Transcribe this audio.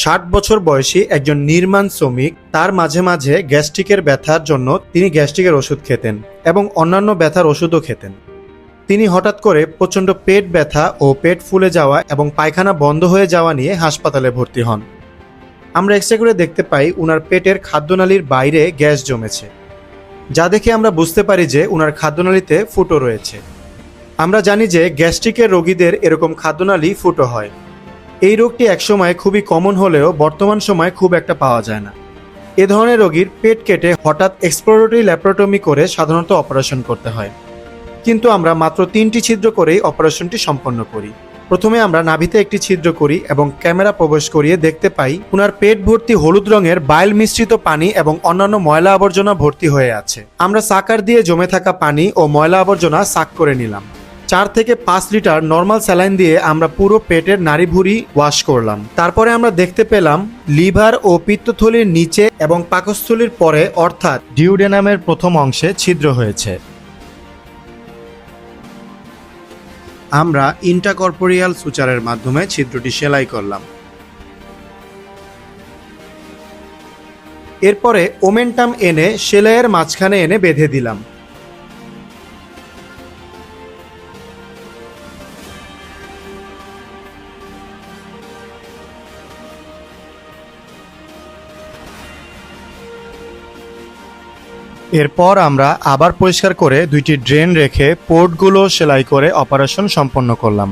60 বছর বয়সী একজন নির্মাণ শ্রমিক। তার মাঝে মাঝে গ্যাস্ট্রিকের ব্যথার জন্য তিনি গ্যাস্ট্রিকের ওষুধ খেতেন এবং অন্যান্য ব্যথার ওষুধও খেতেন। তিনি হঠাৎ করে প্রচণ্ড পেট ব্যথা ও পেট ফুলে যাওয়া এবং পায়খানা বন্ধ হয়ে যাওয়া নিয়ে হাসপাতালে ভর্তি হন। আমরা এক্সরে করে দেখতে পাই উনার পেটের খাদ্যনালীর বাইরে গ্যাস জমেছে, যা দেখে আমরা বুঝতে পারি যে উনার খাদ্যনালীতে ফুটো রয়েছে। আমরা জানি যে গ্যাস্ট্রিকের রোগীদের এরকম খাদ্যনালী ফুটো হয়। এই রোগটি একসময় খুবই কমন হলেও বর্তমান সময়ে খুব একটা পাওয়া যায় না। এ ধরনের রোগীর পেট কেটে হঠাৎ এক্সপ্লোরেটরি ল্যাপারোটমি করে সাধারণত অপারেশন করতে হয়, কিন্তু আমরা মাত্র 3টি ছিদ্র করেই অপারেশনটি সম্পন্ন করি। প্রথমে আমরা নাভিতে একটি ছিদ্র করি এবং ক্যামেরা প্রবেশ করিয়ে দেখতে পাই উনার পেট ভর্তি হলুদ রঙের বাইল মিশ্রিত পানি এবং অন্যান্য ময়লা আবর্জনা ভর্তি হয়ে আছে। আমরা সাকার দিয়ে জমে থাকা পানি ও ময়লা আবর্জনা সাক করে নিলাম। 4 থেকে 5 লিটার নর্মাল স্যালাইন দিয়ে আমরা পুরো পেটের নাড়িভুঁড়ি ওয়াশ করলাম। তারপরে আমরা দেখতে পেলাম লিভার ও পিত্তথলির নিচে এবং পাকস্থলীর পরে অর্থাৎ ডিউডেনামের প্রথম অংশে ছিদ্র হয়েছে। আমরা ইন্ট্রাকর্পোরিয়াল সুচারের মাধ্যমে ছিদ্রটি সেলাই করলাম। এরপরে ওমেন্টাম এনে সেলাইয়ের মাঝখানে এনে বেঁধে দিলাম। এরপর আমরা আবার পরিষ্কার করে 2টি ড্রেন রেখে পোর্টগুলো সেলাই করে অপারেশন সম্পন্ন করলাম।